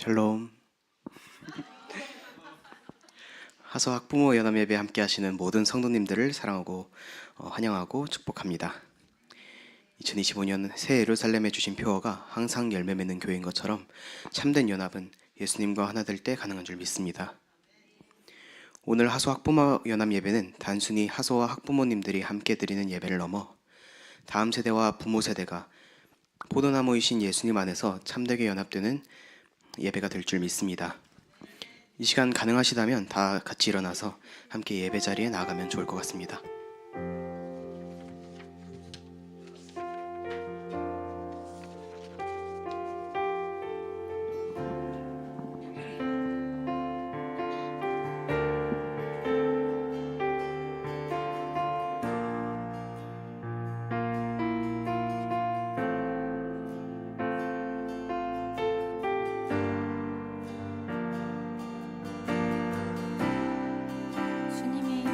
샬롬. 하서 학부모 연합 예배 함께 하시는 모든 성도님들을 사랑하고 환영하고 축복합니다. 2025년 새 예루살렘에 주신 표어가 항상 열매 맺는 교회인 것처럼 참된 연합은 예수님과 하나 될 때 가능한 줄 믿습니다. 오늘 하소 학부모 연합 예배는 단순히 하소와 학부모님들이 함께 드리는 예배를 넘어 다음 세대와 부모 세대가 포도나무이신 예수님 안에서 참되게 연합되는 예배가 될 줄 믿습니다. 이 시간 가능하시다면 다 같이 일어나서 함께 예배 자리에 나가면 좋을 것 같습니다. 주님의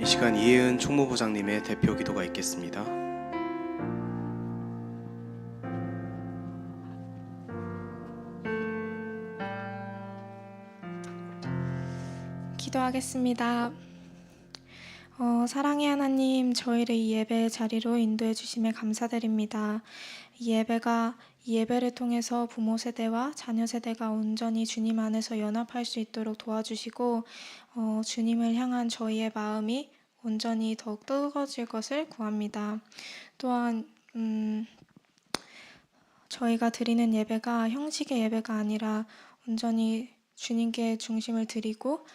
이 시간 이혜은 총무부장님의 대표 기도가 있겠습니다. 기도하겠습니다. 사랑의 하나님, 저희를 이 예배의 자리로 인도해 주심에 감사드립니다. 이 예배를 통해서 부모 세대와 자녀 세대가 온전히 주님 안에서 연합할 수 있도록 도와주시고 주님을 향한 저희의 마음이 온전히 더욱 뜨거워질 것을 구합니다. 또한 저희가 드리는 예배가 형식의 예배가 아니라 온전히 주님께 중심을 드리고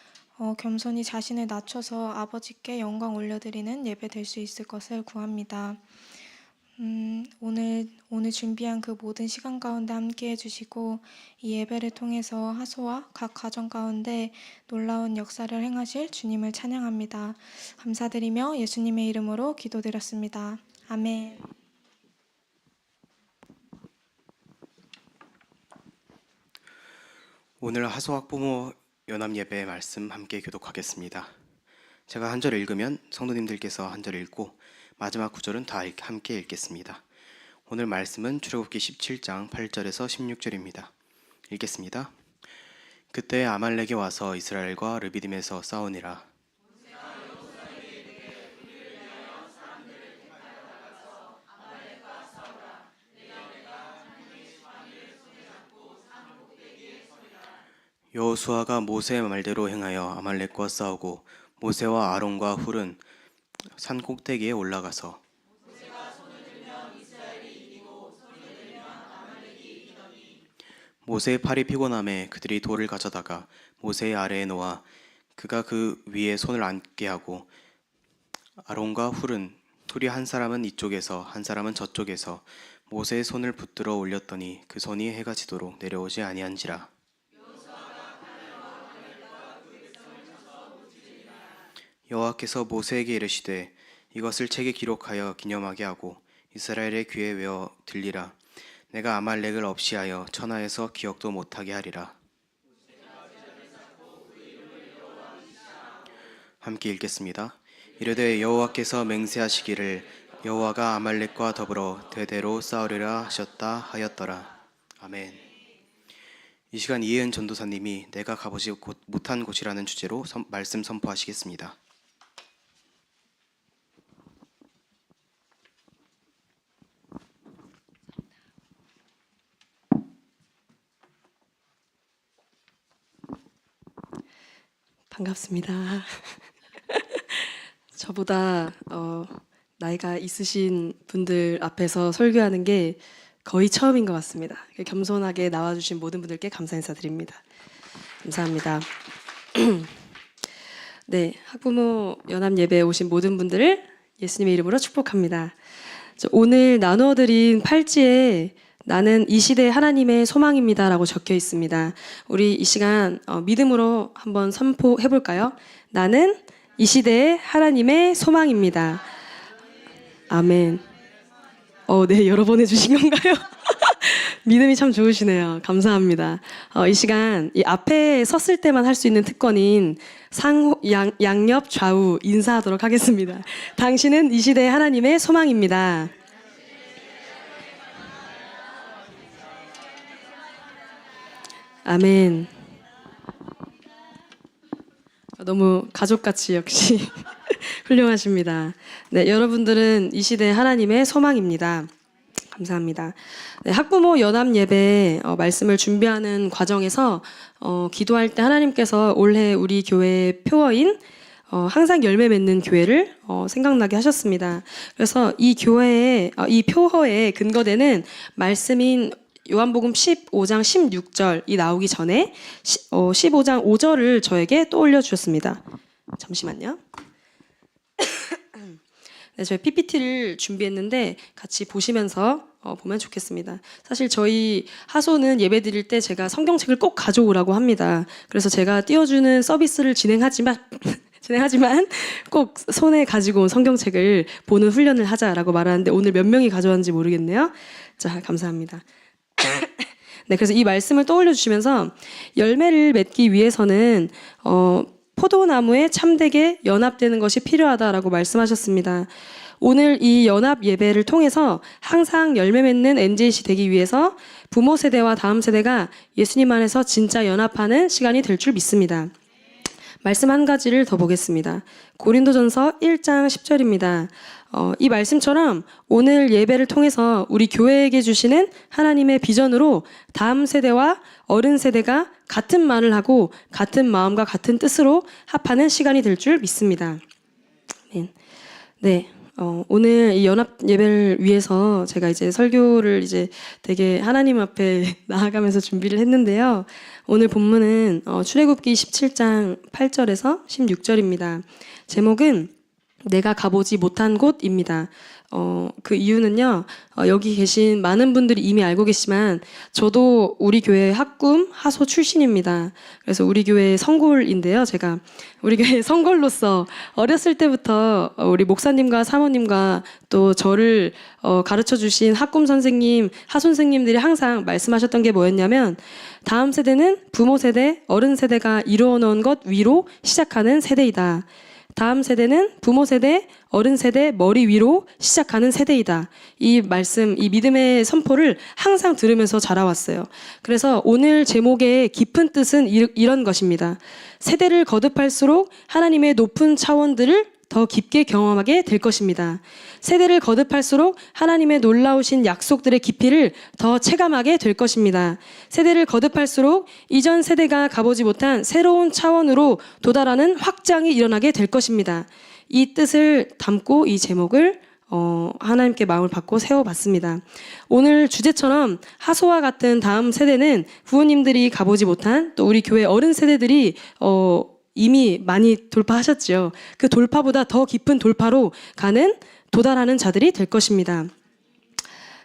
겸손히 자신을 낮춰서 아버지께 영광 올려드리는 예배 될 수 있을 것을 구합니다. 오늘 준비한 그 모든 시간 가운데 함께 해주시고 이 예배를 통해서 하소와 각 가정 가운데 놀라운 역사를 행하실 주님을 찬양합니다. 감사드리며 예수님의 이름으로 기도드렸습니다. 아멘. 오늘 하소학부모 연합예배 말씀 함께 교독하겠습니다. 제가 한 절 읽으면 성도님들께서 한 절 읽고 마지막 구절은 다 함께 읽겠습니다. 오늘 말씀은 출애굽기 17장 8절에서 16절입니다. 읽겠습니다. 그때 아말렉이 와서 이스라엘과 르비딤에서 싸우니라. 여호수아가 모세의 말대로 행하여 아말렉과 싸우고 모세와 아론과 훌은 산 꼭대기에 올라가서 모세의 팔이 피곤함에 그들이 돌을 가져다가 모세의 아래에 놓아 그가 그 위에 손을 앉게 하고 아론과 훌이 한 사람은 이쪽에서 한 사람은 저쪽에서 모세의 손을 붙들어 올렸더니 그 손이 해가 지도록 내려오지 아니한지라. 여호와께서 모세에게 이르시되 이것을 책에 기록하여 기념하게 하고 이스라엘의 귀에 외워 들리라. 내가 아말렉을 없이하여 천하에서 기억도 못하게 하리라. 함께 읽겠습니다. 이르되 여호와께서 맹세하시기를 여호와가 아말렉과 더불어 대대로 싸우리라 하셨다 하였더라. 아멘. 이 시간 이혜은 전도사님이 내가 가보지 못한 곳이라는 주제로 말씀 선포하시겠습니다. 반갑습니다. 저보다 나이가 있으신 분들 앞에서 설교하는 게 거의 처음인 것 같습니다. 겸손하게 나와주신 모든 분들께 감사 인사드립니다. 감사합니다. 네, 학부모 연합 예배에 오신 모든 분들을 예수님의 이름으로 축복합니다. 오늘 나누어드린 팔찌에 나는 이 시대 하나님의 소망입니다 라고 적혀 있습니다. 우리 이 시간 믿음으로 한번 선포해 볼까요? 나는 이 시대의 하나님의 소망입니다. 아멘. 네, 여러 번 해주신 건가요? 믿음이 참 좋으시네요. 감사합니다. 이 시간 이 앞에 섰을 때만 할 수 있는 특권인 양옆 좌우 인사하도록 하겠습니다. 당신은 이 시대의 하나님의 소망입니다. 아멘. 너무 가족같이 역시 훌륭하십니다. 네, 여러분들은 이 시대 하나님의 소망입니다. 감사합니다. 네, 학부모 연합 예배 말씀을 준비하는 과정에서 기도할 때 하나님께서 올해 우리 교회의 표어인 항상 열매 맺는 교회를 생각나게 하셨습니다. 그래서 이 교회의 이 표어에 근거되는 말씀인 요한복음 15장 16절이 나오기 전에 15장 5절을 저에게 떠올려 주셨습니다. 잠시만요. 네, 저희 PPT를 준비했는데 같이 보시면서 보면 좋겠습니다. 사실 저희 하소는 예배 드릴 때 제가 성경책을 꼭 가져오라고 합니다. 그래서 제가 띄워주는 서비스를 진행하지만 꼭 손에 가지고 온 성경책을 보는 훈련을 하자라고 말하는데 오늘 몇 명이 가져왔는지 모르겠네요. 자, 감사합니다. 네, 그래서 이 말씀을 떠올려 주시면서 열매를 맺기 위해서는 포도나무에 참되게 연합되는 것이 필요하다라고 말씀하셨습니다. 오늘 이 연합 예배를 통해서 항상 열매 맺는 NJC 되기 위해서 부모 세대와 다음 세대가 예수님 안에서 진짜 연합하는 시간이 될 줄 믿습니다. 말씀 한 가지를 더 보겠습니다. 고린도전서 1장 10절입니다. 이 말씀처럼 오늘 예배를 통해서 우리 교회에게 주시는 하나님의 비전으로 다음 세대와 어른 세대가 같은 말을 하고 같은 마음과 같은 뜻으로 합하는 시간이 될 줄 믿습니다. 네. 오늘 이 연합 예배를 위해서 제가 이제 설교를 이제 되게 하나님 앞에 나아가면서 준비를 했는데요. 오늘 본문은 출애굽기 17장 8절에서 16절입니다. 제목은 내가 가보지 못한 곳입니다. 그 이유는요, 여기 계신 많은 분들이 이미 알고 계시지만, 저도 우리 교회 학금, 하소 출신입니다. 그래서 우리 교회 성골인데요, 제가. 우리 교회 성골로서 어렸을 때부터 우리 목사님과 사모님과 또 저를 가르쳐 주신 학금 선생님, 하선생님들이 항상 말씀하셨던 게 뭐였냐면, 다음 세대는 부모 세대, 어른 세대가 이루어 놓은 것 위로 시작하는 세대이다. 다음 세대는 부모 세대, 어른 세대 머리 위로 시작하는 세대이다. 이 말씀, 이 믿음의 선포를 항상 들으면서 자라왔어요. 그래서 오늘 제목의 깊은 뜻은 이런 것입니다. 세대를 거듭할수록 하나님의 높은 차원들을 더 깊게 경험하게 될 것입니다. 세대를 거듭할수록 하나님의 놀라우신 약속들의 깊이를 더 체감하게 될 것입니다. 세대를 거듭할수록 이전 세대가 가보지 못한 새로운 차원으로 도달하는 확장이 일어나게 될 것입니다. 이 뜻을 담고 이 제목을 하나님께 마음을 받고 세워봤습니다. 오늘 주제처럼 하소와 같은 다음 세대는 부모님들이 가보지 못한 또 우리 교회 어른 세대들이 이미 많이 돌파하셨죠. 그 돌파보다 더 깊은 돌파로 도달하는 자들이 될 것입니다.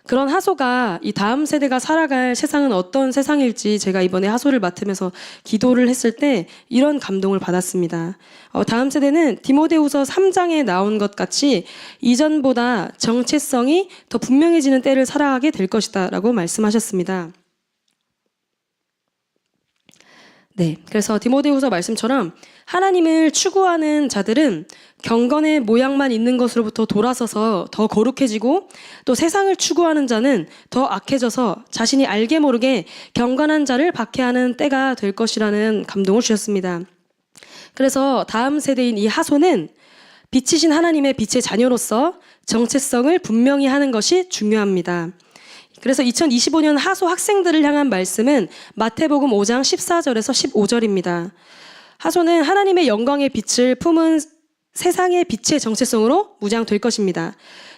그런 하소가 이 다음 세대가 살아갈 세상은 어떤 세상일지 제가 이번에 하소를 맡으면서 기도를 했을 때 이런 감동을 받았습니다. 다음 세대는 디모데후서 3장에 나온 것 같이 이전보다 정체성이 더 분명해지는 때를 살아가게 될 것이다 라고 말씀하셨습니다. 네, 그래서 디모데후서 말씀처럼 하나님을 추구하는 자들은 경건의 모양만 있는 것으로부터 돌아서서 더 거룩해지고 또 세상을 추구하는 자는 더 악해져서 자신이 알게 모르게 경건한 자를 박해하는 때가 될 것이라는 감동을 주셨습니다. 그래서 다음 세대인 이 하소는 빛이신 하나님의 빛의 자녀로서 정체성을 분명히 하는 것이 중요합니다. 그래서 2025년 하소 학생들을 향한 말씀은 마태복음 5장 14절에서 15절입니다. 하소는 하나님의 영광의 빛을 품은 세상의 빛의 정체성으로 무장될 것입니다.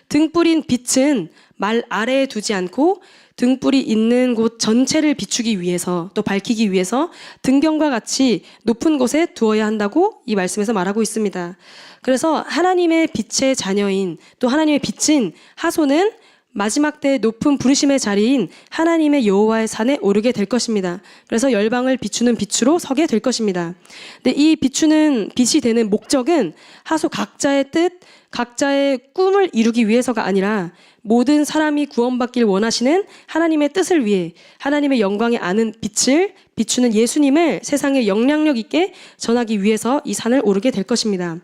등불인 빛은 말 아래에 두지 않고 등불이 있는 곳 전체를 비추기 위해서 또 밝히기 위해서 등경과 같이 높은 곳에 두어야 한다고 이 말씀에서 말하고 있습니다. 그래서 하나님의 빛의 자녀인 또 하나님의 빛인 하소는 마지막 때 높은 부르심의 자리인 하나님의 여호와의 산에 오르게 될 것입니다. 그래서 열방을 비추는 빛으로 서게 될 것입니다. 근데 이 비추는 빛이 되는 목적은 하소 각자의 뜻, 각자의 꿈을 이루기 위해서가 아니라 모든 사람이 구원받길 원하시는 하나님의 뜻을 위해 하나님의 영광에 아는 빛을 비추는 예수님을 세상에 영향력 있게 전하기 위해서 이 산을 오르게 될 것입니다.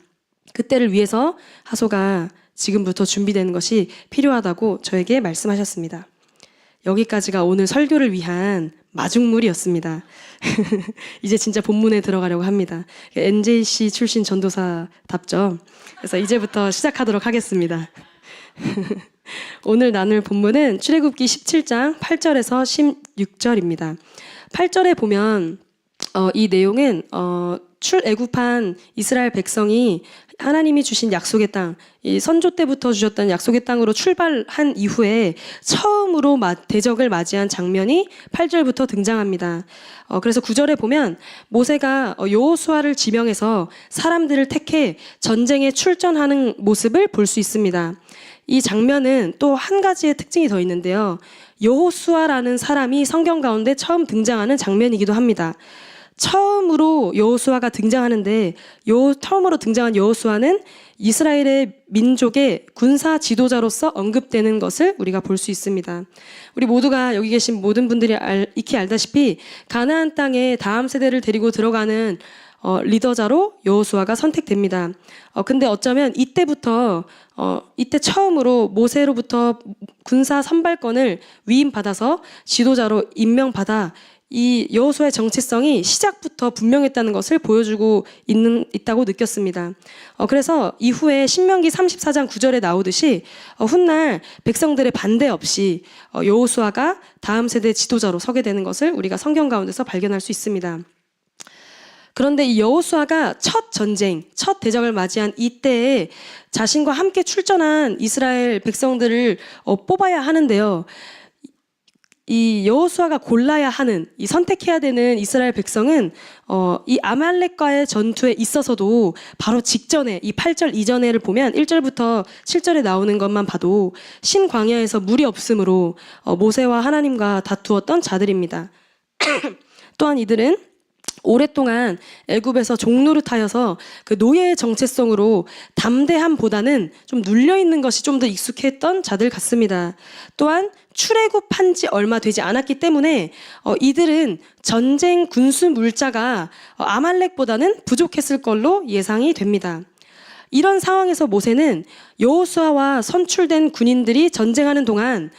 그때를 위해서 하소가 지금부터 준비되는 것이 필요하다고 저에게 말씀하셨습니다. 여기까지가 오늘 설교를 위한 마중물이었습니다. 이제 진짜 본문에 들어가려고 합니다. NJC 출신 전도사답죠. 그래서 이제부터 시작하도록 하겠습니다. 오늘 나눌 본문은 출애굽기 17장 8절에서 16절입니다. 8절에 보면 이 내용은 출애굽한 이스라엘 백성이 하나님이 주신 약속의 땅, 이 선조 때부터 주셨던 약속의 땅으로 출발한 이후에 처음으로 대적을 맞이한 장면이 8절부터 등장합니다. 그래서 9절에 보면 모세가 여호수아를 지명해서 사람들을 택해 전쟁에 출전하는 모습을 볼 수 있습니다. 이 장면은 또 한 가지의 특징이 더 있는데요. 여호수아라는 사람이 성경 가운데 처음 등장하는 장면이기도 합니다. 처음으로 여호수아가 등장하는데 처음으로 등장한 여호수아는 이스라엘의 민족의 군사 지도자로서 언급되는 것을 우리가 볼 수 있습니다. 우리 모두가 여기 계신 모든 분들이 익히 알다시피 가나안 땅에 다음 세대를 데리고 들어가는 리더자로 여호수아가 선택됩니다. 근데 어쩌면 이때부터 이때 처음으로 모세로부터 군사 선발권을 위임받아서 지도자로 임명받아 이 여호수아의 정체성이 시작부터 분명했다는 것을 보여주고 있다고 느꼈습니다. 그래서 이후에 신명기 34장 9절에 나오듯이 훗날 백성들의 반대 없이 여호수아가 다음 세대 지도자로 서게 되는 것을 우리가 성경 가운데서 발견할 수 있습니다. 그런데 이 여호수아가 첫 전쟁, 첫 대적을 맞이한 이때에 자신과 함께 출전한 이스라엘 백성들을 뽑아야 하는데요. 이 여호수아가 골라야 하는, 이 선택해야 되는 이스라엘 백성은 이 아말렉과의 전투에 있어서도 바로 직전에 이 8절 이전에를 보면 1절부터 7절에 나오는 것만 봐도 신광야에서 물이 없으므로 모세와 하나님과 다투었던 자들입니다. 또한 이들은 오랫동안 애굽에서 종노릇하여서 그 노예의 정체성으로 담대함보다는 좀 눌려있는 것이 좀 더 익숙했던 자들 같습니다. 또한 출애굽한 지 얼마 되지 않았기 때문에 이들은 전쟁 군수 물자가 아말렉보다는 부족했을 걸로 예상이 됩니다. 이런 상황에서 모세는 여호수아와 선출된 군인들이 전쟁하는 동안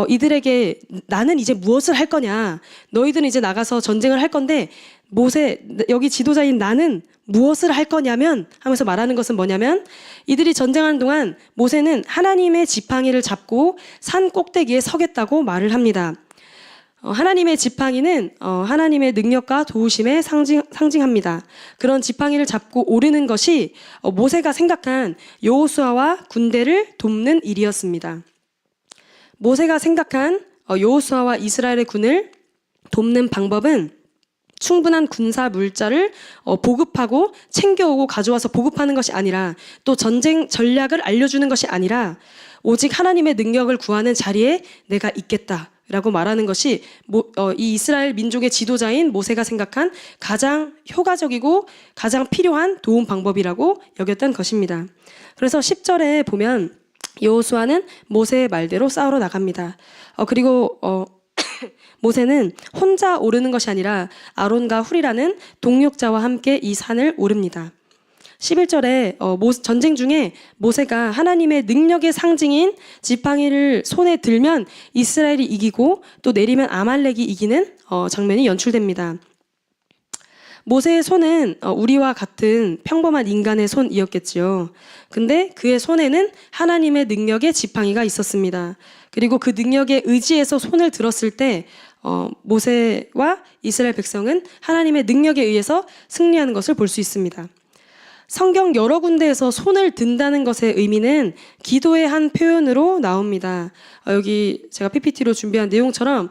이들에게 나는 이제 무엇을 할 거냐, 너희들은 이제 나가서 전쟁을 할 건데 모세, 여기 지도자인 나는 무엇을 할 거냐면 하면서 말하는 것은 뭐냐면 이들이 전쟁하는 동안 모세는 하나님의 지팡이를 잡고 산 꼭대기에 서겠다고 말을 합니다. 하나님의 지팡이는 하나님의 능력과 도우심에 상징합니다. 그런 지팡이를 잡고 오르는 것이 모세가 생각한 여호수아와 군대를 돕는 일이었습니다. 모세가 생각한 여호수아와 이스라엘의 군을 돕는 방법은 충분한 군사 물자를 보급하고 챙겨오고 가져와서 보급하는 것이 아니라 또 전쟁 전략을 알려주는 것이 아니라 오직 하나님의 능력을 구하는 자리에 내가 있겠다라고 말하는 것이 이 이스라엘 민족의 지도자인 모세가 생각한 가장 효과적이고 가장 필요한 도움 방법이라고 여겼던 것입니다. 그래서 10절에 보면 여호수아는 모세의 말대로 싸우러 나갑니다. 그리고 모세는 혼자 오르는 것이 아니라 아론과 훌이라는 동력자와 함께 이 산을 오릅니다. 11절에 전쟁 중에 모세가 하나님의 능력의 상징인 지팡이를 손에 들면 이스라엘이 이기고 또 내리면 아말렉이 이기는 장면이 연출됩니다. 모세의 손은 우리와 같은 평범한 인간의 손이었겠지요. 근데 그의 손에는 하나님의 능력의 지팡이가 있었습니다. 그리고 그 능력에 의지해서 손을 들었을 때 모세와 이스라엘 백성은 하나님의 능력에 의해서 승리하는 것을 볼 수 있습니다. 성경 여러 군데에서 손을 든다는 것의 의미는 기도의 한 표현으로 나옵니다. 여기 제가 PPT로 준비한 내용처럼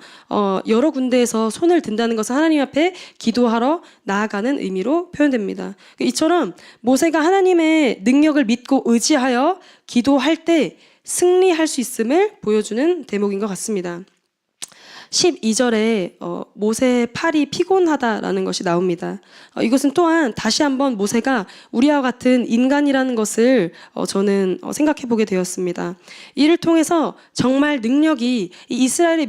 여러 군데에서 손을 든다는 것은 하나님 앞에 기도하러 나아가는 의미로 표현됩니다. 이처럼 모세가 하나님의 능력을 믿고 의지하여 기도할 때 승리할 수 있음을 보여주는 대목인 것 같습니다. 12절에 모세의 팔이 피곤하다라는 것이 나옵니다. 이것은 또한 다시 한번 모세가 우리와 같은 인간이라는 것을 저는 생각해 보게 되었습니다. 이를 통해서 정말 능력이 이 이스라엘의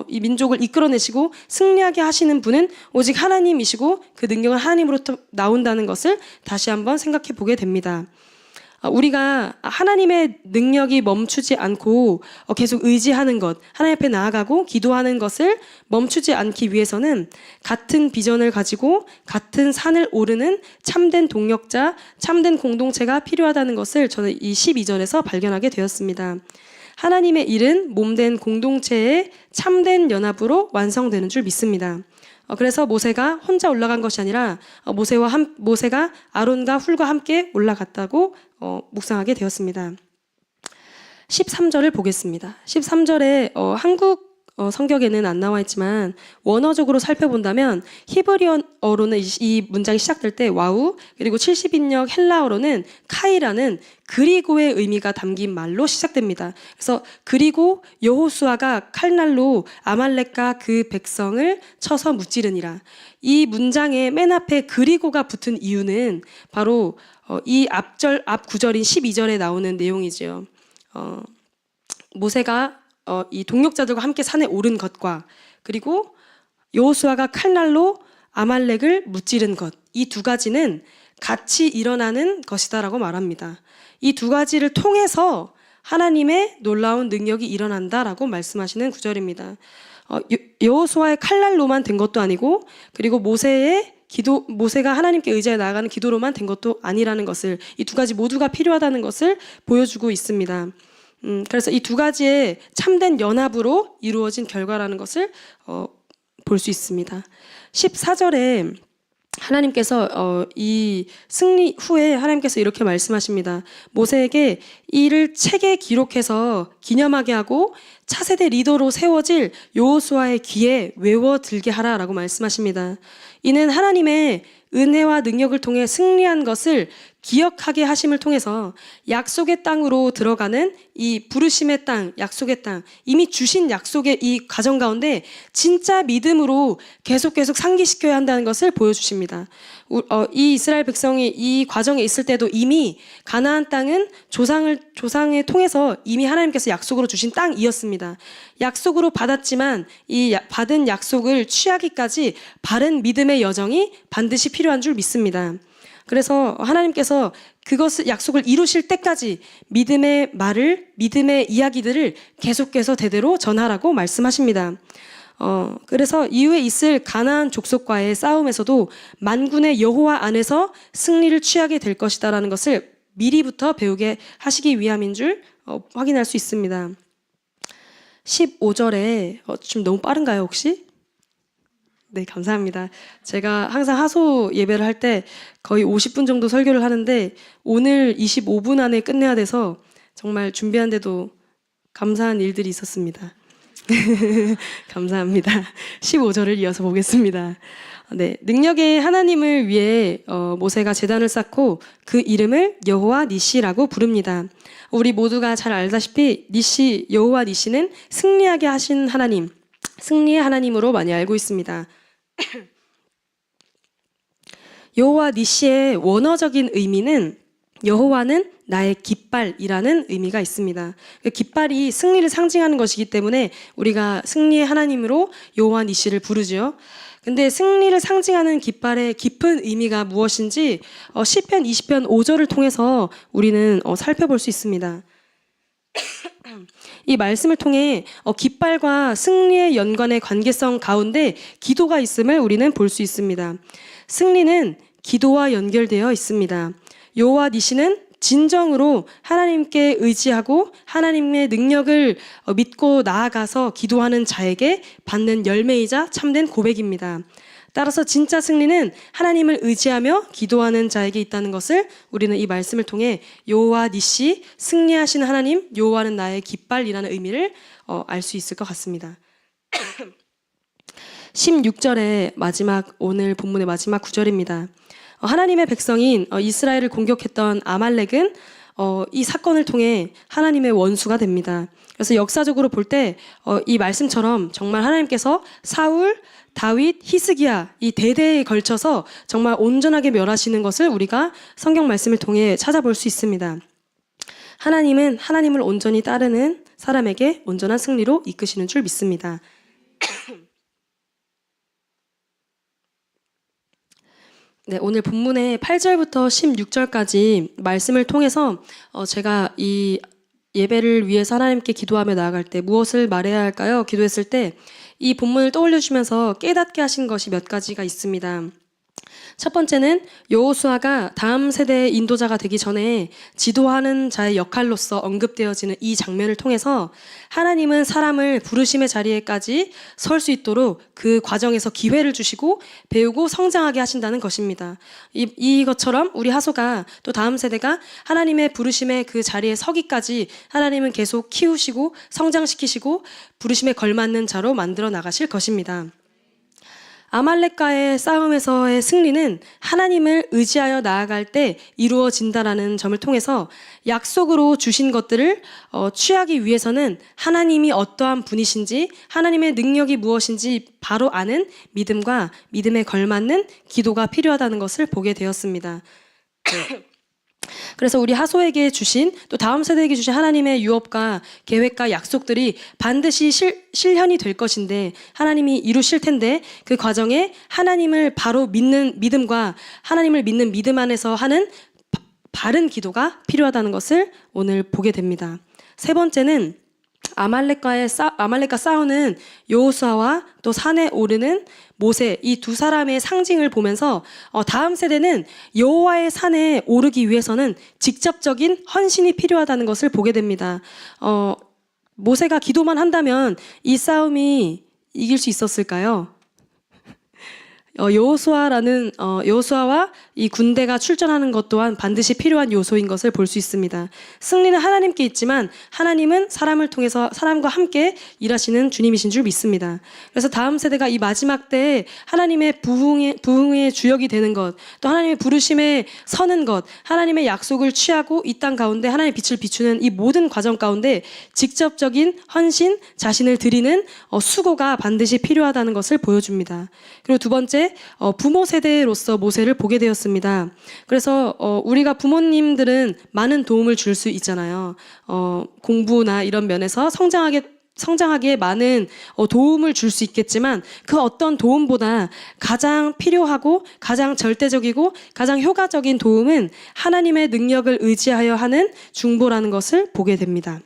이 민족을 이끌어내시고 승리하게 하시는 분은 오직 하나님이시고 그 능력은 하나님으로부터 나온다는 것을 다시 한번 생각해 보게 됩니다. 우리가 하나님의 능력이 멈추지 않고 계속 의지하는 것, 하나님 앞에 나아가고 기도하는 것을 멈추지 않기 위해서는 같은 비전을 가지고 같은 산을 오르는 참된 동력자, 참된 공동체가 필요하다는 것을 저는 이 12절에서 발견하게 되었습니다. 하나님의 일은 몸된 공동체의 참된 연합으로 완성되는 줄 믿습니다. 그래서 모세가 혼자 올라간 것이 아니라 모세가 아론과 훌과 함께 올라갔다고 묵상하게 되었습니다. 13절을 보겠습니다. 13절에 한국 성격에는 안 나와 있지만 원어적으로 살펴본다면 히브리어로는 이 문장이 시작될 때 와우, 그리고 70인역 헬라어로는 카이라는 그리고의 의미가 담긴 말로 시작됩니다. 그래서 그리고 여호수아가 칼날로 아말렉과 그 백성을 쳐서 무찌르니라. 이 문장의 맨 앞에 그리고가 붙은 이유는 바로 이 앞 구절인 12절에 나오는 내용이죠. 모세가 이 동력자들과 함께 산에 오른 것과 그리고 여호수아가 칼날로 아말렉을 무찌른 것, 이 두 가지는 같이 일어나는 것이다라고 말합니다. 이 두 가지를 통해서 하나님의 놀라운 능력이 일어난다라고 말씀하시는 구절입니다. 여호수아의 칼날로만 된 것도 아니고, 그리고 모세가 하나님께 의지해 나아가는 기도로만 된 것도 아니라는 것을, 이 두 가지 모두가 필요하다는 것을 보여주고 있습니다. 그래서 이 두 가지의 참된 연합으로 이루어진 결과라는 것을 볼 수 있습니다. 14절에 하나님께서 이 승리 후에 하나님께서 이렇게 말씀하십니다. 모세에게 이를 책에 기록해서 기념하게 하고 차세대 리더로 세워질 여호수아의 귀에 외워들게 하라라고 말씀하십니다. 이는 하나님의 은혜와 능력을 통해 승리한 것을 기억하게 하심을 통해서 약속의 땅으로 들어가는 이 부르심의 땅, 약속의 땅, 이미 주신 약속의 이 과정 가운데 진짜 믿음으로 계속 상기시켜야 한다는 것을 보여주십니다. 이 이스라엘 백성이 이 과정에 있을 때도 이미 가나안 땅은 조상을 통해서 이미 하나님께서 약속으로 주신 땅이었습니다. 약속으로 받았지만 이 받은 약속을 취하기까지 바른 믿음의 여정이 반드시 필요한 줄 믿습니다. 그래서 하나님께서 그것을 약속을 이루실 때까지 믿음의 말을, 믿음의 이야기들을 계속해서 대대로 전하라고 말씀하십니다. 그래서 이후에 있을 가나안 족속과의 싸움에서도 만군의 여호와 안에서 승리를 취하게 될 것이다라는 것을 미리부터 배우게 하시기 위함인 줄 확인할 수 있습니다. 15절에 좀 너무 빠른가요 혹시? 네, 감사합니다. 제가 항상 하소 예배를 할 때 거의 50분 정도 설교를 하는데 오늘 25분 안에 끝내야 돼서 정말 준비하는데도 감사한 일들이 있었습니다. 감사합니다. 15절을 이어서 보겠습니다. 네, 능력의 하나님을 위해 모세가 제단을 쌓고 그 이름을 여호와 니시라고 부릅니다. 우리 모두가 잘 알다시피 여호와 니시는 승리하게 하신 하나님, 승리의 하나님으로 많이 알고 있습니다. 여호와 니시의 원어적인 의미는 여호와는 나의 깃발이라는 의미가 있습니다. 깃발이 승리를 상징하는 것이기 때문에 우리가 승리의 하나님으로 여호와 니시를 부르죠. 근데 승리를 상징하는 깃발의 깊은 의미가 무엇인지 시편 20편 5절을 통해서 우리는 살펴볼 수 있습니다. 이 말씀을 통해 깃발과 승리의 연관의 관계성 가운데 기도가 있음을 우리는 볼 수 있습니다. 승리는 기도와 연결되어 있습니다. 여호와 니시는 진정으로 하나님께 의지하고 하나님의 능력을 믿고 나아가서 기도하는 자에게 받는 열매이자 참된 고백입니다. 따라서 진짜 승리는 하나님을 의지하며 기도하는 자에게 있다는 것을 우리는 이 말씀을 통해 여호와 니시, 승리하신 하나님, 여호와는 나의 깃발이라는 의미를 알 수 있을 것 같습니다. 16절의 오늘 본문의 마지막 구절입니다. 하나님의 백성인 이스라엘을 공격했던 아말렉은 이 사건을 통해 하나님의 원수가 됩니다. 그래서 역사적으로 볼 때 이 말씀처럼 정말 하나님께서 사울, 다윗, 히스기야 이 대대에 걸쳐서 정말 온전하게 멸하시는 것을 우리가 성경 말씀을 통해 찾아볼 수 있습니다. 하나님은 하나님을 온전히 따르는 사람에게 온전한 승리로 이끄시는 줄 믿습니다. 네, 오늘 본문의 8절부터 16절까지 말씀을 통해서 제가 이 예배를 위해서 하나님께 기도하며 나아갈 때 무엇을 말해야 할까요? 기도했을 때 이 본문을 떠올려 주시면서 깨닫게 하신 것이 몇 가지가 있습니다. 첫 번째는 여호수아가 다음 세대의 인도자가 되기 전에 지도하는 자의 역할로서 언급되어지는 이 장면을 통해서 하나님은 사람을 부르심의 자리에까지 설 수 있도록 그 과정에서 기회를 주시고 배우고 성장하게 하신다는 것입니다. 이것처럼 우리 하소가 또 다음 세대가 하나님의 부르심의 그 자리에 서기까지 하나님은 계속 키우시고 성장시키시고 부르심에 걸맞는 자로 만들어 나가실 것입니다. 아말렉과의 싸움에서의 승리는 하나님을 의지하여 나아갈 때 이루어진다라는 점을 통해서 약속으로 주신 것들을 취하기 위해서는 하나님이 어떠한 분이신지 하나님의 능력이 무엇인지 바로 아는 믿음과 믿음에 걸맞는 기도가 필요하다는 것을 보게 되었습니다. 그래서 우리 하소에게 주신 또 다음 세대에게 주신 하나님의 유업과 계획과 약속들이 반드시 실현이 될 것인데 하나님이 이루실 텐데 그 과정에 하나님을 바로 믿는 믿음과 하나님을 믿는 믿음 안에서 하는 바른 기도가 필요하다는 것을 오늘 보게 됩니다. 세 번째는 아말렉과 싸우는 여호수아와 또 산에 오르는 모세 이 두 사람의 상징을 보면서 다음 세대는 여호와의 산에 오르기 위해서는 직접적인 헌신이 필요하다는 것을 보게 됩니다. 모세가 기도만 한다면 이 싸움이 이길 수 있었을까요? 여호수아와 이 군대가 출전하는 것 또한 반드시 필요한 요소인 것을 볼 수 있습니다. 승리는 하나님께 있지만 하나님은 사람을 통해서 사람과 함께 일하시는 주님이신 줄 믿습니다. 그래서 다음 세대가 이 마지막 때에 하나님의 부흥의 주역이 되는 것, 또 하나님의 부르심에 서는 것, 하나님의 약속을 취하고 이 땅 가운데 하나님의 빛을 비추는 이 모든 과정 가운데 직접적인 헌신, 자신을 드리는 수고가 반드시 필요하다는 것을 보여줍니다. 그리고 두 번째, 부모 세대로서 모세를 보게 되었습니다. 그래서 우리가 부모님들은 많은 도움을 줄 수 있잖아요. 공부나 이런 면에서 성장하기에 많은 도움을 줄 수 있겠지만 그 어떤 도움보다 가장 필요하고 가장 절대적이고 가장 효과적인 도움은 하나님의 능력을 의지하여 하는 중보라는 것을 보게 됩니다.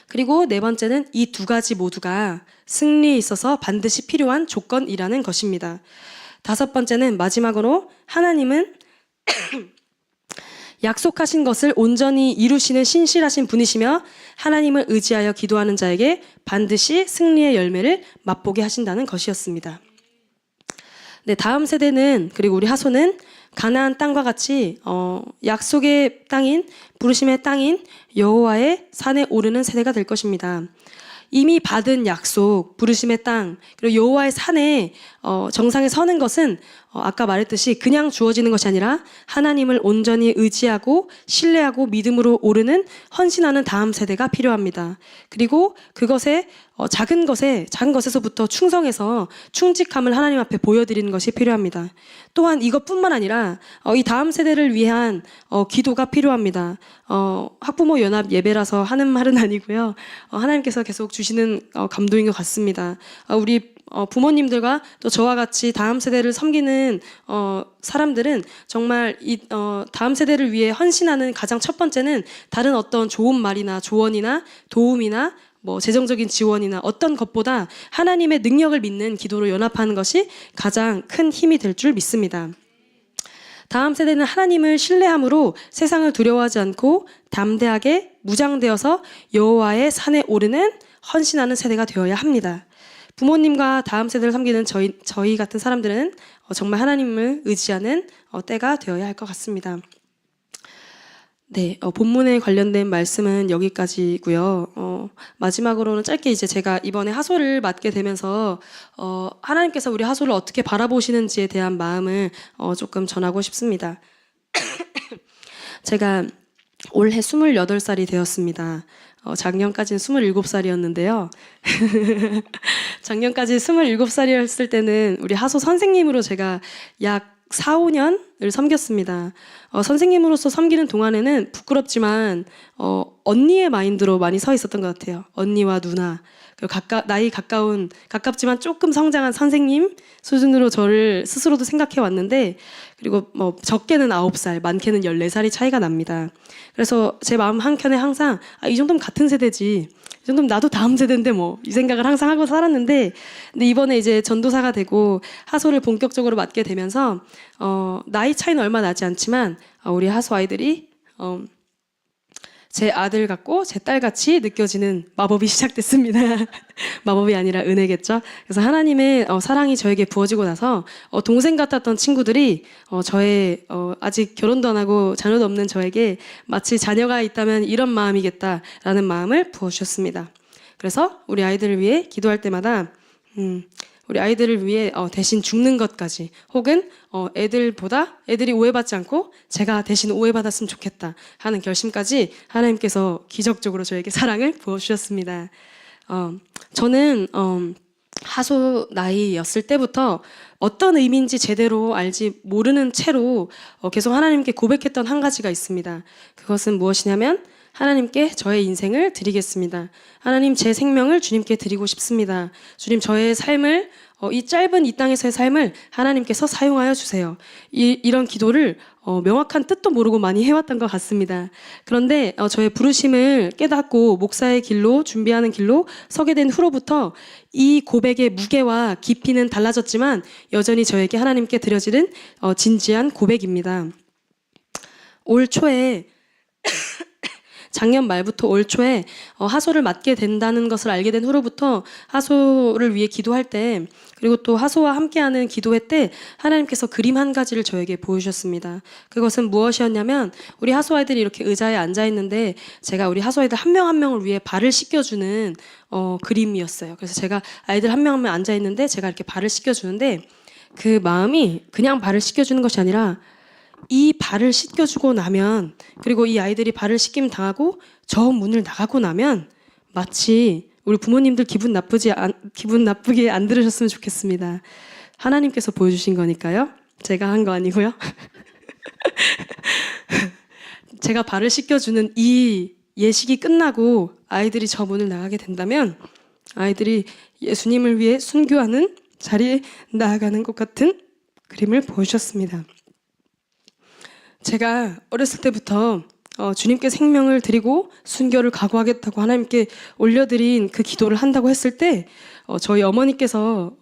그리고 네 번째는 이 두 가지 모두가 승리에 있어서 반드시 필요한 조건이라는 것입니다. 다섯 번째는 마지막으로 하나님은 약속하신 것을 온전히 이루시는 신실하신 분이시며 하나님을 의지하여 기도하는 자에게 반드시 승리의 열매를 맛보게 하신다는 것이었습니다. 네, 다음 세대는 그리고 우리 하소는 가나안 땅과 같이 약속의 땅인 부르심의 땅인 여호와의 산에 오르는 세대가 될 것입니다. 이미 받은 약속, 부르심의 땅, 그리고 여호와의 산에 정상에 서는 것은 아까 말했듯이 그냥 주어지는 것이 아니라 하나님을 온전히 의지하고 신뢰하고 믿음으로 오르는 헌신하는 다음 세대가 필요합니다. 그리고 그것에 작은 것에서부터 충성해서 충직함을 하나님 앞에 보여드리는 것이 필요합니다. 또한 이것뿐만 아니라 이 다음 세대를 위한 기도가 필요합니다. 학부모 연합 예배라서 하는 말은 아니고요. 하나님께서 계속 주시는 감동인 것 같습니다. 우리 부모님들과 또 저와 같이 다음 세대를 섬기는 사람들은 정말 이 다음 세대를 위해 헌신하는 가장 첫 번째는 다른 어떤 좋은 말이나 조언이나 도움이나 재정적인 지원이나 어떤 것보다 하나님의 능력을 믿는 기도로 연합하는 것이 가장 큰 힘이 될 줄 믿습니다. 다음 세대는 하나님을 신뢰함으로 세상을 두려워하지 않고 담대하게 무장되어서 여호와의 산에 오르는 헌신하는 세대가 되어야 합니다. 부모님과 다음 세대를 섬기는 저희 같은 사람들은 정말 하나님을 의지하는 때가 되어야 할 것 같습니다. 네, 본문에 관련된 말씀은 여기까지고요. 마지막으로는 짧게 이제 제가 이번에 하소를 맡게 되면서 하나님께서 우리 하소를 어떻게 바라보시는지에 대한 마음을 조금 전하고 싶습니다. 제가 올해 28살이 되었습니다. 작년까지는 27살이었는데요. 작년까지 27살이었을 때는 우리 하소 선생님으로 제가 약 4, 5년을 섬겼습니다. 선생님으로서 섬기는 동안에는 부끄럽지만 언니의 마인드로 많이 서 있었던 것 같아요. 언니와 누나, 그리고 나이 가깝지만 조금 성장한 선생님 수준으로 저를 스스로도 생각해 왔는데, 그리고 적게는 9살, 많게는 14살이 차이가 납니다. 그래서 제 마음 한켠에 항상 이 정도면 같은 세대지, 이 정도면 나도 다음 세대인데 이 생각을 항상 하고 살았는데, 근데 이번에 이제 전도사가 되고 하소를 본격적으로 맡게 되면서 나이 차이는 얼마 나지 않지만 우리 하소 아이들이 제 아들 같고 제 딸 같이 느껴지는 마법이 시작됐습니다. 마법이 아니라 은혜겠죠. 그래서 하나님의 사랑이 저에게 부어지고 나서 동생 같았던 친구들이 저의 아직 결혼도 안 하고 자녀도 없는 저에게 마치 자녀가 있다면 이런 마음이겠다라는 마음을 부어주셨습니다. 그래서 우리 아이들을 위해 기도할 때마다 우리 아이들을 위해 대신 죽는 것까지, 혹은 애들이 오해받지 않고 제가 대신 오해받았으면 좋겠다 하는 결심까지 하나님께서 기적적으로 저에게 사랑을 부어주셨습니다. 저는 하소 나이였을 때부터 어떤 의미인지 제대로 알지 모르는 채로 계속 하나님께 고백했던 한 가지가 있습니다. 그것은 무엇이냐면 하나님께 저의 인생을 드리겠습니다. 하나님, 제 생명을 주님께 드리고 싶습니다. 주님, 저의 삶을 이 짧은 이 땅에서의 삶을 하나님께서 사용하여 주세요. 이런 기도를 명확한 뜻도 모르고 많이 해왔던 것 같습니다. 그런데 저의 부르심을 깨닫고 목사의 길로 준비하는 길로 서게 된 후로부터 이 고백의 무게와 깊이는 달라졌지만 여전히 저에게 하나님께 드려지는 진지한 고백입니다. 올 초에 작년 말부터 올 초에 하소를 맡게 된다는 것을 알게 된 후로부터 하소를 위해 기도할 때, 그리고 또 하소와 함께하는 기도회 때 하나님께서 그림 한 가지를 저에게 보여주셨습니다. 그것은 무엇이었냐면 우리 하소 아이들이 이렇게 의자에 앉아 있는데 제가 우리 하소 아이들 한 명 한 명을 위해 발을 씻겨주는 그림이었어요. 그래서 제가 아이들 한 명 한 명 앉아 있는데 제가 이렇게 발을 씻겨주는데 그 마음이 그냥 발을 씻겨주는 것이 아니라 이 발을 씻겨주고 나면, 그리고 이 아이들이 발을 씻김 당하고 저 문을 나가고 나면 마치 우리 부모님들 기분 나쁘게 안 들으셨으면 좋겠습니다. 하나님께서 보여주신 거니까요. 제가 한 거 아니고요. 제가 발을 씻겨주는 이 예식이 끝나고 아이들이 저 문을 나가게 된다면 아이들이 예수님을 위해 순교하는 자리에 나아가는 것 같은 그림을 보여주셨습니다. 제가 어렸을 때부터 주님께 생명을 드리고 순교를 각오하겠다고 하나님께 올려드린 그 기도를 한다고 했을 때 저희 어머니께서는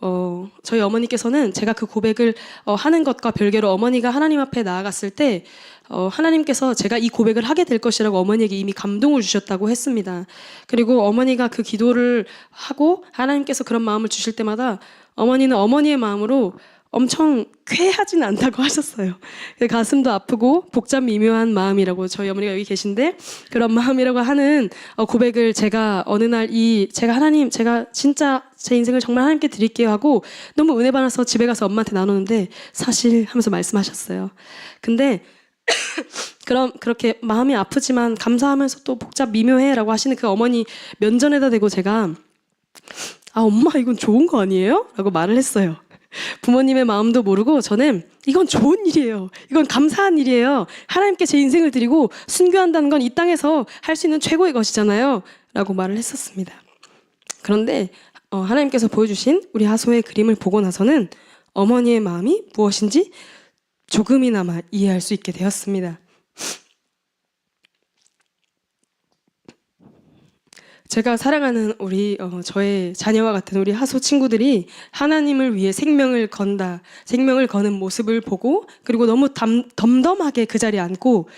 제가 그 고백을 하는 것과 별개로 어머니가 하나님 앞에 나아갔을 때 하나님께서 제가 이 고백을 하게 될 것이라고 어머니에게 이미 감동을 주셨다고 했습니다. 그리고 어머니가 그 기도를 하고 하나님께서 그런 마음을 주실 때마다 어머니는 어머니의 마음으로 엄청 쾌하진 않다고 하셨어요. 가슴도 아프고 복잡 미묘한 마음이라고, 저희 어머니가 여기 계신데 그런 마음이라고 하는 고백을 제가 어느 날 제가 진짜 제 인생을 정말 하나님께 드릴게요 하고 너무 은혜 받아서 집에 가서 엄마한테 나누는데 사실 하면서 말씀하셨어요. 근데 그렇게 마음이 아프지만 감사하면서 또 복잡 미묘해 라고 하시는 그 어머니 면전에다 대고 제가 엄마 이건 좋은 거 아니에요? 라고 말을 했어요. 부모님의 마음도 모르고 저는 이건 좋은 일이에요. 이건 감사한 일이에요. 하나님께 제 인생을 드리고 순교한다는 건 이 땅에서 할 수 있는 최고의 것이잖아요. 라고 말을 했었습니다. 그런데 하나님께서 보여주신 우리 하소의 그림을 보고 나서는 어머니의 마음이 무엇인지 조금이나마 이해할 수 있게 되었습니다. 제가 사랑하는 저의 자녀와 같은 우리 하소 친구들이 하나님을 위해 생명을 거는 모습을 보고, 그리고 너무 덤덤하게 그 자리에 앉고,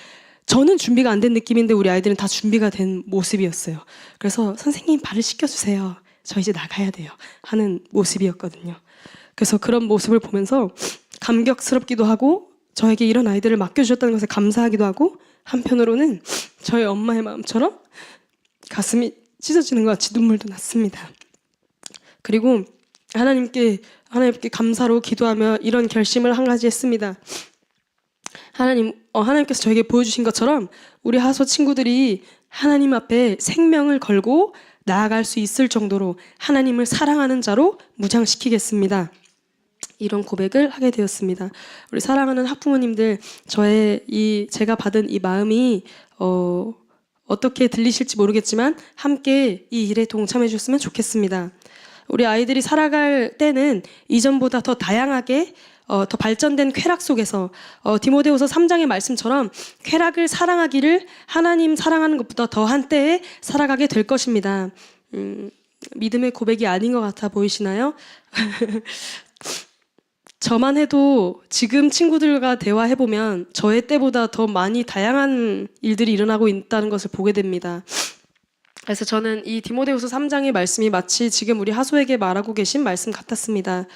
저는 준비가 안 된 느낌인데 우리 아이들은 다 준비가 된 모습이었어요. 그래서 선생님 발을 씻겨주세요. 저 이제 나가야 돼요. 하는 모습이었거든요. 그래서 그런 모습을 보면서 감격스럽기도 하고, 저에게 이런 아이들을 맡겨주셨다는 것에 감사하기도 하고, 한편으로는 저희 엄마의 마음처럼 가슴이 찢어지는 것 같이 눈물도 났습니다. 그리고 하나님께 감사로 기도하며 이런 결심을 한 가지 했습니다. 하나님께서 저에게 보여주신 것처럼 우리 하소 친구들이 하나님 앞에 생명을 걸고 나아갈 수 있을 정도로 하나님을 사랑하는 자로 무장시키겠습니다. 이런 고백을 하게 되었습니다. 우리 사랑하는 학부모님들, 제가 받은 이 마음이 어떻게 들리실지 모르겠지만 함께 이 일에 동참해 주셨으면 좋겠습니다. 우리 아이들이 살아갈 때는 이전보다 더 다양하게 더 발전된 쾌락 속에서 디모데후서 3장의 말씀처럼 쾌락을 사랑하기를 하나님 사랑하는 것보다 더한 때에 살아가게 될 것입니다. 믿음의 고백이 아닌 것 같아 보이시나요? 저만 해도 지금 친구들과 대화해보면 저의 때보다 더 많이 다양한 일들이 일어나고 있다는 것을 보게 됩니다. 그래서 저는 이 디모데후서 3장의 말씀이 마치 지금 우리 하소에게 말하고 계신 말씀 같았습니다.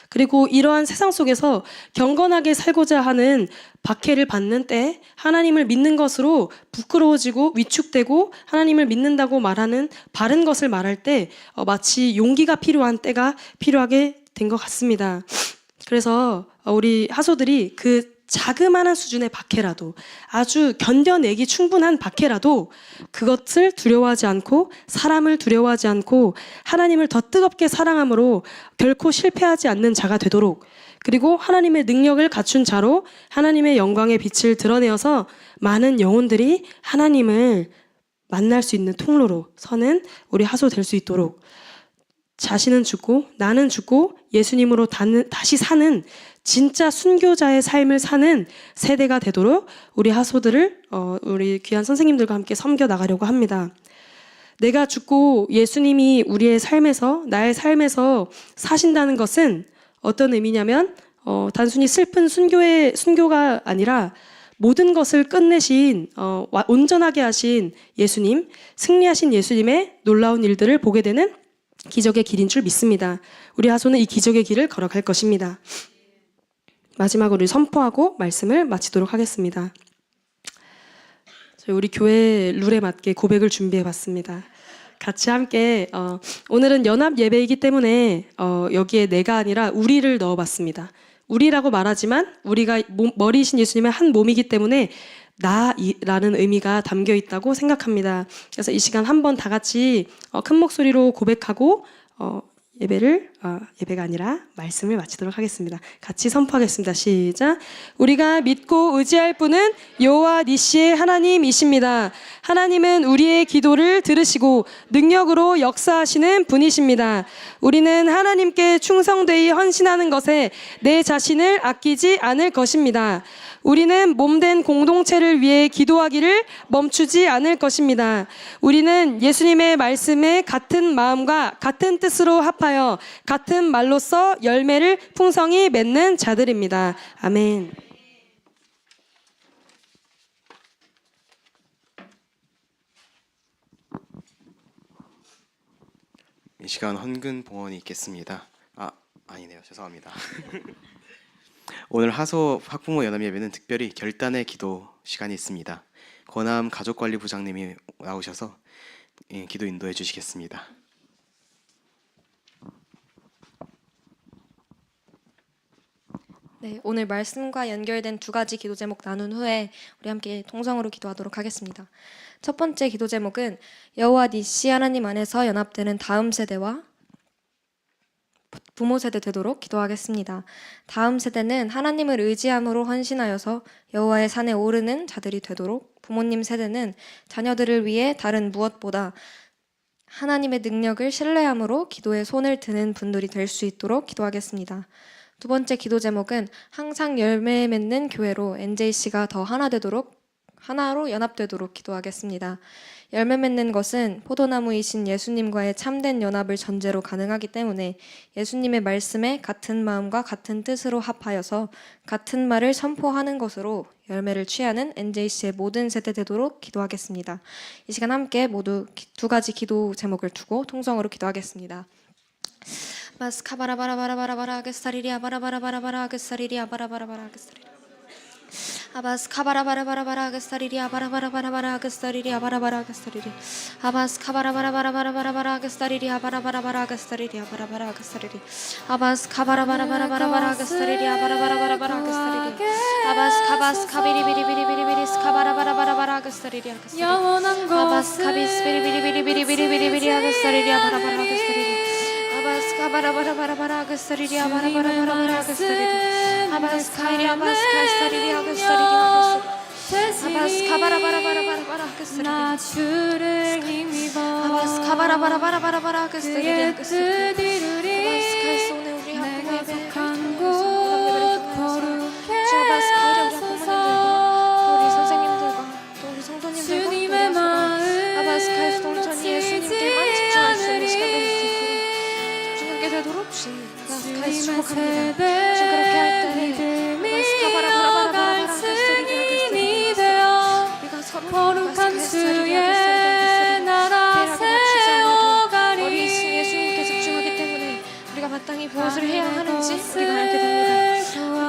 그리고 이러한 세상 속에서 경건하게 살고자 하는 박해를 받는 때 하나님을 믿는 것으로 부끄러워지고 위축되고 하나님을 믿는다고 말하는 바른 것을 말할 때 마치 용기가 필요한 때가 필요하게 된 것 같습니다. 그래서 우리 하소들이 그 자그마한 수준의 박해라도, 아주 견뎌내기 충분한 박해라도 그것을 두려워하지 않고 사람을 두려워하지 않고 하나님을 더 뜨겁게 사랑함으로 결코 실패하지 않는 자가 되도록, 그리고 하나님의 능력을 갖춘 자로 하나님의 영광의 빛을 드러내어서 많은 영혼들이 하나님을 만날 수 있는 통로로 서는 우리 하소 될 수 있도록, 자신은 죽고 나는 죽고 예수님으로 다시 사는 진짜 순교자의 삶을 사는 세대가 되도록 우리 하소들을 우리 귀한 선생님들과 함께 섬겨 나가려고 합니다. 내가 죽고 예수님이 우리의 삶에서, 나의 삶에서 사신다는 것은 어떤 의미냐면 단순히 슬픈 순교가 아니라 모든 것을 끝내신, 온전하게 하신 예수님, 승리하신 예수님의 놀라운 일들을 보게 되는 기적의 길인 줄 믿습니다. 우리 하소는 이 기적의 길을 걸어갈 것입니다. 마지막으로 우리 선포하고 말씀을 마치도록 하겠습니다. 저희 우리 교회 룰에 맞게 고백을 준비해 봤습니다. 같이 함께 오늘은 연합 예배이기 때문에 여기에 내가 아니라 우리를 넣어봤습니다. 우리라고 말하지만 우리가 머리이신 예수님의 한 몸이기 때문에 나라는 의미가 담겨 있다고 생각합니다. 그래서 이 시간 한번 다 같이 큰 목소리로 고백하고 예배가 아니라 말씀을 마치도록 하겠습니다. 같이 선포하겠습니다. 시작. 우리가 믿고 의지할 분은 여호와 니시의 하나님이십니다. 하나님은 우리의 기도를 들으시고 능력으로 역사하시는 분이십니다. 우리는 하나님께 충성되이 헌신하는 것에 내 자신을 아끼지 않을 것입니다. 우리는 몸된 공동체를 위해 기도하기를 멈추지 않을 것입니다. 우리는 예수님의 말씀에 같은 마음과 같은 뜻으로 합하여 같은 말로써 열매를 풍성히 맺는 자들입니다. 아멘. 이 시간 헌금 봉헌이 있겠습니다. 아니네요. 죄송합니다. 오늘 하소 학부모 연합 예배는 특별히 결단의 기도 시간이 있습니다. 권함 가족관리부장님이 나오셔서 기도 인도해 주시겠습니다. 네, 오늘 말씀과 연결된 두 가지 기도 제목 나눈 후에 우리 함께 통성으로 기도하도록 하겠습니다. 첫 번째 기도 제목은 여호와 니시 하나님 안에서 연합되는 다음 세대와 부모 세대 되도록 기도하겠습니다. 다음 세대는 하나님을 의지함으로 헌신하여서 여호와의 산에 오르는 자들이 되도록, 부모님 세대는 자녀들을 위해 다른 무엇보다 하나님의 능력을 신뢰함으로 기도에 손을 드는 분들이 될 수 있도록 기도하겠습니다. 두 번째 기도 제목은 항상 열매 맺는 교회로 NJC가 더 하나로 연합되도록 기도하겠습니다. 열매 맺는 것은 포도나무이신 예수님과의 참된 연합을 전제로 가능하기 때문에 예수님의 말씀에 같은 마음과 같은 뜻으로 합하여서 같은 말을 선포하는 것으로 열매를 취하는 NJC의 모든 세대 되도록 기도하겠습니다. 이 시간 함께 모두 두 가지 기도 제목을 두고 통성으로 기도하겠습니다. 마스카바라바라바라바라바라 게스타리리아 바라바라바라바라 게스타리리아 바라바라바라 게스타리리아 아바스 카바라바라바라바라 게스타리리아 바라바라바라바라 게스타리리아 바라바라 게스타리리 아바스 카바라바라바라바라바라 게스타리리아 바라바라바라 게스타리리아 바라바라 게스타리리 아바스 카바라바라바라바라 게스타리리아 바라바라바라바라 게스타리리 아바스 카바스 카비리비리비리비리비리 스카바라바라바라바라 게스타리리아 게스타리리 아바스 카비스 비리비리비리비리비리비리비리아 게스타리리아 바라바라 게스타리리 아바스 카바라바라바라바라 게스타리리아 바라바라바라바라 게스타리리 아바스 카이리 아바스 카이스타리리아 게스타리리아 아바스 카바라바라바라바라 게스타리리 아바스 카바라바라바라바라 게스타리리아 게스타리리 아바스 카이스 오늘 우리 학부모 예배 아바스 카이리 우리 학부모님들과 우리 선생님들과 또 우리 성도님들과 아바스 카이스 온전히 예수님께만 집중할 수 있는 시간 될 수 있도록 집중하게 되도록 주님 아바스 카이스 축복합니다. 주님 그렇게 할 때 아바스 카바라바라바라바라 게스타리리아 우리가 서로 거룩한 주의 나라 세워가리. 어리신 예수님께 집중하기 때문에 우리가 마땅히 무엇을 해야 하는지 우리가 알게 됩니다.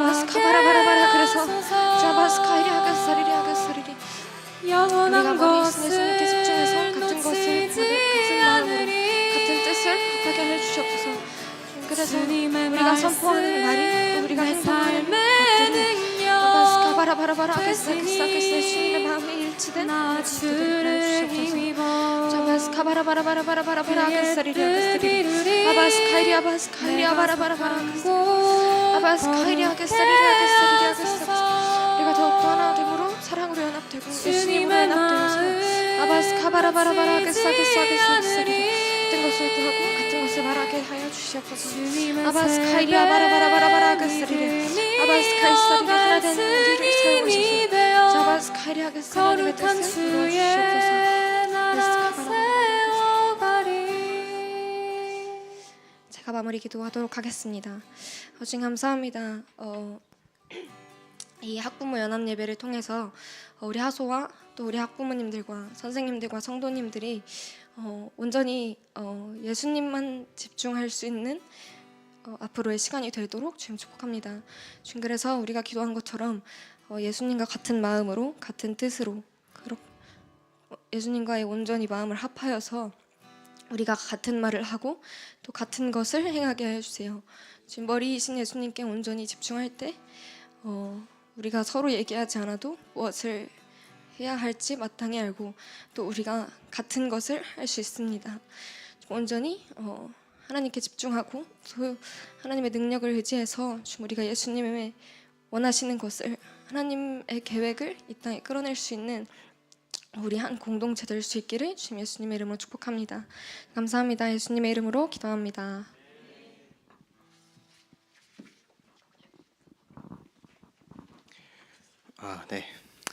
아바스 카바라바라바라 그래서 주 아바스 카이리 아가사리리 아가사리리 우리가 머리이신 예수님께 집중해서 같은 것을 같은 마음으로 같은 뜻을 합하게 해주시옵소서. 그래서 우리가 선포하는 말이 우리가 행동하는 것들은 아바스 바라바라바라 예수님의 마음에 일치된 나 주를 힘입어 자바스 카바라바라바라바라바라 게스리리 아바스 카이리 아바스 카이리 아바라바라바라 아바스 카이리 게스리리 우리가 더욱더 하나 됨으로 사랑으로 연합되고 예수님으로 연합되어서 아바스 카바라바라바라 게스리리 같은 것을 구하고 같은 것을 말하게 하여 주시옵소서. 아바스 카이리 아바라바라바라바라 게스리리 아바스 카이스리리 하나 된 우리를 사용하소서. 자바스 카이리 하게스리리의 뜻을 이루어 주시옵소서. 제가 마무리 기도하도록 하겠습니다. 주님 감사합니다. 이 학부모 연합 예배를 통해서 우리 하소와 또 우리 학부모님들과 선생님들과 성도님들이 온전히 예수님만 집중할 수 있는 앞으로의 시간이 되도록 주님 축복합니다. 주님 그래서 우리가 기도한 것처럼 예수님과 같은 마음으로 같은 뜻으로 예수님과의 온전히 마음을 합하여서 우리가 같은 말을 하고 또 같은 것을 행하게 하여 주세요. 지금 머리이신 예수님께 온전히 집중할 때 우리가 서로 얘기하지 않아도 무엇을 해야 할지 마땅히 알고 또 우리가 같은 것을 할 수 있습니다. 온전히 하나님께 집중하고 또 하나님의 능력을 의지해서 우리가 예수님의 원하시는 것을 하나님의 계획을 이 땅에 끌어낼 수 있는 우리 한 공동체 될 수 있기를 주님 예수님의 이름으로 축복합니다. 감사합니다. 예수님의 이름으로 기도합니다. 네.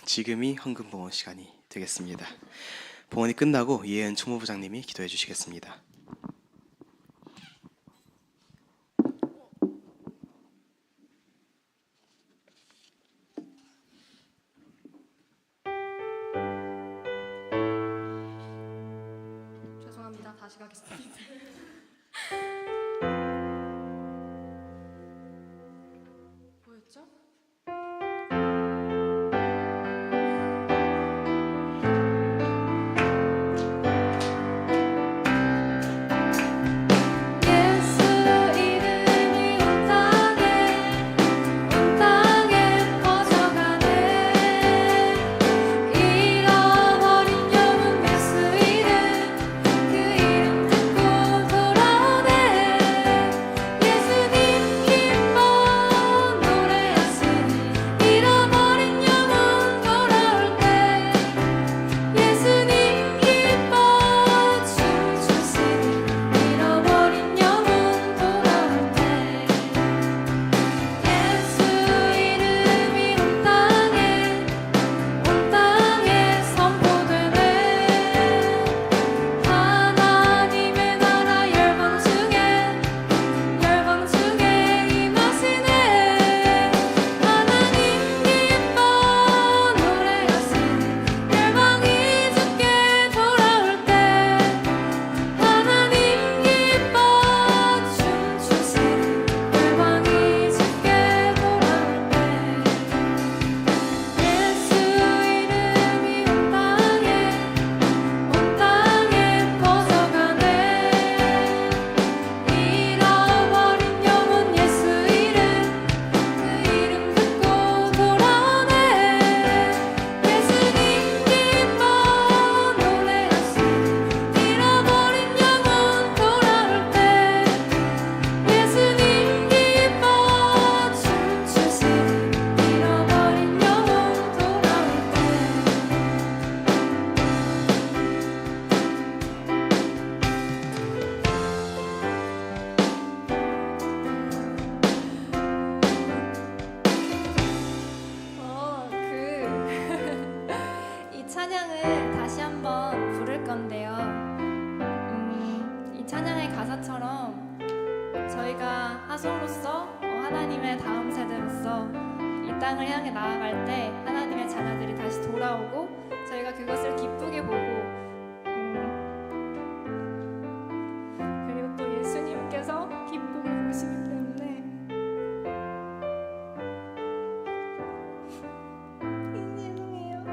지금이 헌금 봉헌 시간이 되겠습니다. 봉헌이 끝나고 이혜은 총무부장님이 기도해 주시겠습니다. 죄송합니다. 다시 가겠습니다. 뭐였죠? 저희가 하소로서 하나님의 다음 세대로서 이 땅을 향해 나아갈 때 하나님의 자녀들이 다시 돌아오고 저희가 그것을 기쁘게 보고 그리고 또 예수님께서 기쁘게 보시기 때문에 죄송해요.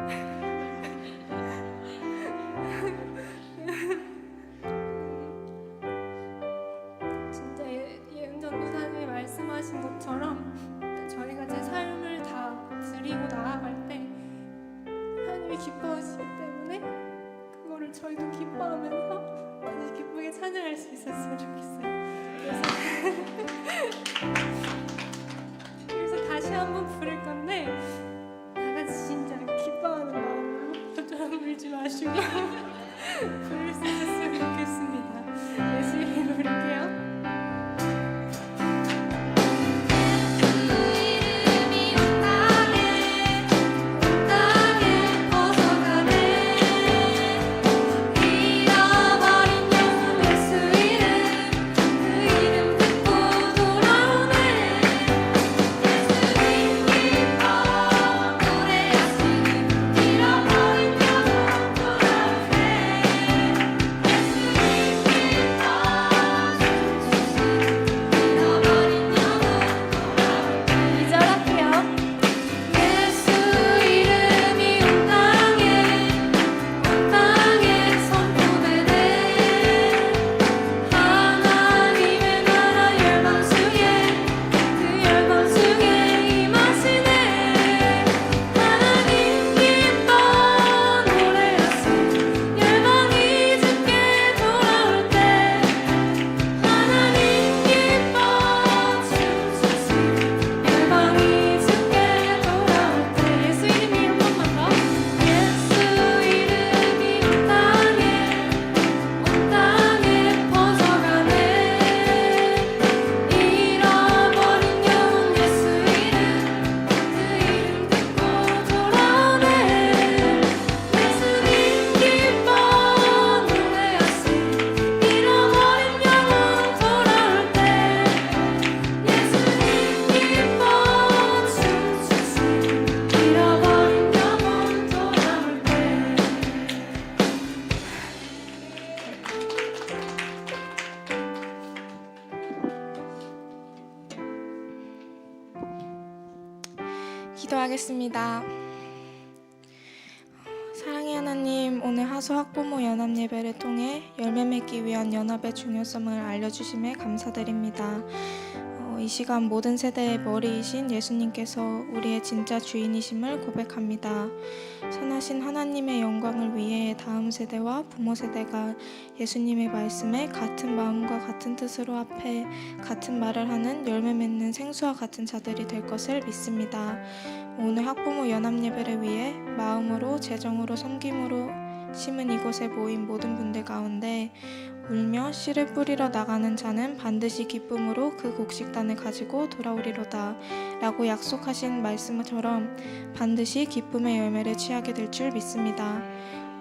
진짜 예은 전도사님이 말씀하신 것처럼 저희가 제 삶을 다 드리고 나아갈 하나님이 기뻐하시기 때문에 그거를 저희도 기뻐하면서 다시 기쁘게 찬양할 수 있었으면 좋겠어요. 그래서 다시 한번 부를 건데 다 같이 진짜 기뻐하는 마음으로 저처럼 울지 마시고 부를 수 있었으면 좋겠습니다. 예수 이름으로 부를게요. 기도하겠습니다. 사랑의 하나님, 오늘 하소 학부모 연합 예배를 통해 열매 맺기 위한 연합의 중요성을 알려주심에 감사드립니다. 이 시간 모든 세대의 머리이신 예수님께서 우리의 진짜 주인이심을 고백합니다. 선하신 하나님의 영광을 위해 다음 세대와 부모 세대가 예수님의 말씀에 같은 마음과 같은 뜻으로 합해 같은 말을 하는 열매 맺는 생수와 같은 자들이 될 것을 믿습니다. 오늘 학부모 연합 예배를 위해 마음으로 재정으로 섬김으로 심은 이곳에 모인 모든 분들 가운데 울며 씨를 뿌리러 나가는 자는 반드시 기쁨으로 그 곡식단을 가지고 돌아오리로다 라고 약속하신 말씀처럼 반드시 기쁨의 열매를 취하게 될 줄 믿습니다.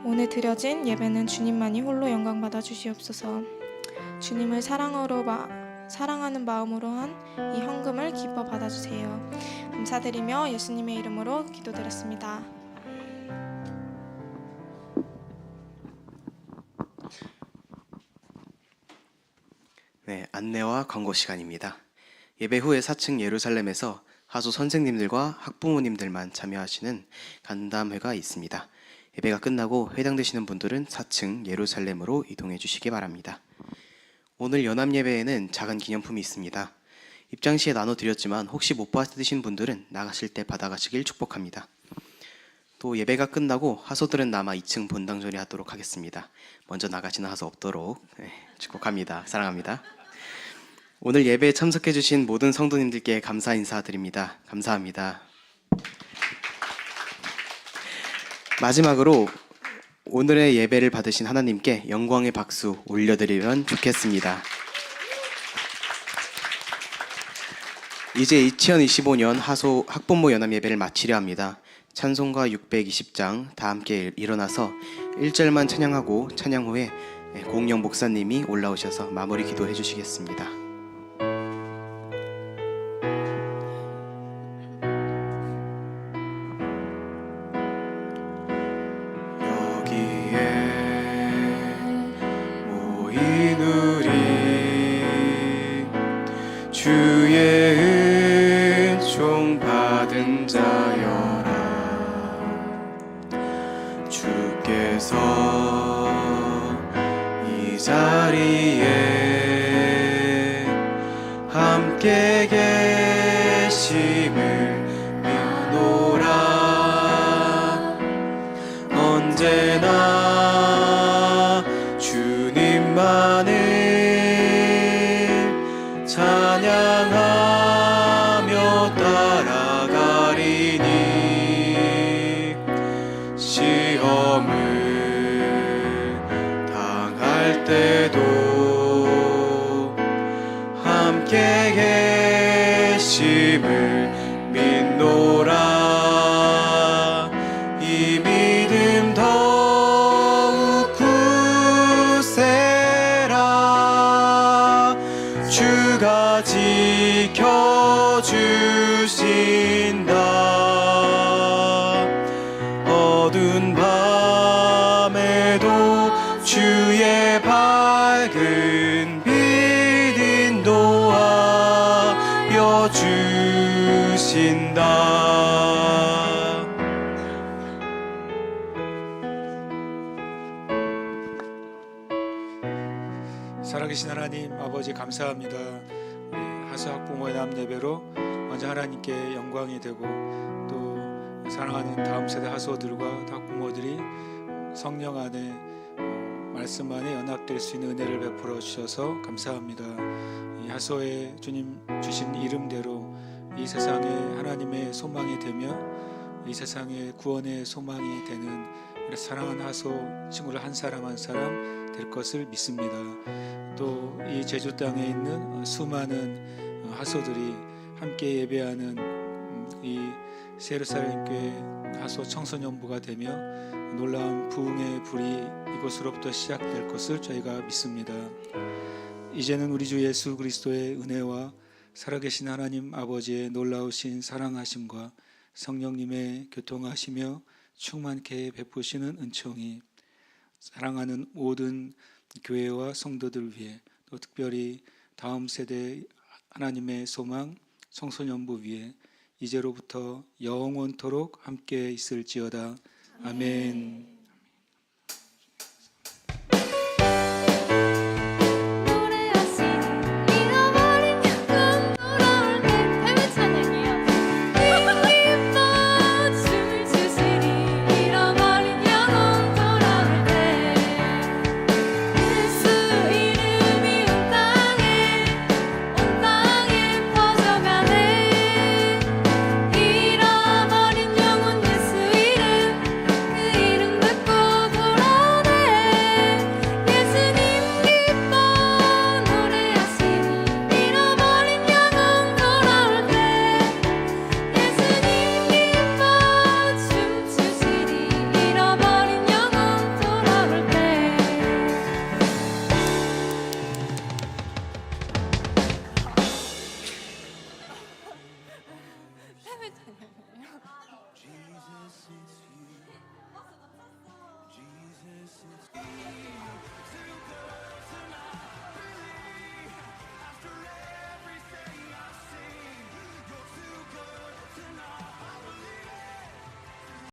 오늘 드려진 예배는 주님만이 홀로 영광받아 주시옵소서. 주님을 사랑하는 마음으로 한 이 헌금을 기뻐 받아주세요. 감사드리며 예수님의 이름으로 기도드렸습니다. 네, 안내와 광고 시간입니다. 예배 후에 4층 예루살렘에서 하소 선생님들과 학부모님들만 참여하시는 간담회가 있습니다. 예배가 끝나고 해당되시는 분들은 4층 예루살렘으로 이동해 주시기 바랍니다. 오늘 연합 예배에는 작은 기념품이 있습니다. 입장 시에 나눠드렸지만 혹시 못 받으신 분들은 나가실 때 받아가시길 축복합니다. 또 예배가 끝나고 하소들은 남아 2층 본당전이 하도록 하겠습니다. 먼저 나가시는 하소 없도록 축복합니다. 사랑합니다. 오늘 예배에 참석해 주신 모든 성도님들께 감사 인사드립니다. 감사합니다. 마지막으로 오늘의 예배를 받으신 하나님께 영광의 박수 올려드리면 좋겠습니다. 이제 2025년 하소 학부모 연합 예배를 마치려 합니다. 찬송가 620장 다 함께 일어나서 1절만 찬양하고 찬양 후에 공영 목사님이 올라오셔서 마무리 기도해 주시겠습니다. 주의 은총 받은 자여라. 주께서 이 자리에 함께 계심을 믿노라. 언제나 주님만을 찬양하며 따라가리니 시험을 당할 때도 함께 계심을 믿노라. 이 믿음 더욱 굳세라. 주가 지켜주신다. 어두운 밤에도 주의 밝은 빛 인도하여 주신다. 살아계신 하나님 아버지 감사합니다. 하수 학부모의 남예배로 먼저 하나님께 영광이 되고 또 사랑하는 다음 세대 하수들과 학부모들이 성령 안에 말씀 안에 연합될 수 있는 은혜를 베풀어 주셔서 감사합니다. 이 하수의 주님 주신 이름대로 이 세상에 하나님의 소망이 되며 이 세상에 구원의 소망이 되는 사랑하는 하수 친구를 한 사람 한 사람 될 것을 믿습니다. 또 이 제주 땅에 있는 수많은 하수들이 함께 예배하는 이 예루살렘 교회 하수 청소년부가 되며 놀라운 부흥의 불이 이곳으로부터 시작될 것을 저희가 믿습니다. 이제는 우리 주 예수 그리스도의 은혜와 살아계신 하나님 아버지의 놀라우신 사랑하심과 성령님의 교통하시며 충만케 베푸시는 은총이 사랑하는 모든 교회와 성도들 위해 또 특별히 다음 세대 하나님의 소망 청소년부 위에 이제로부터 영원토록 함께 있을지어다. 아멘.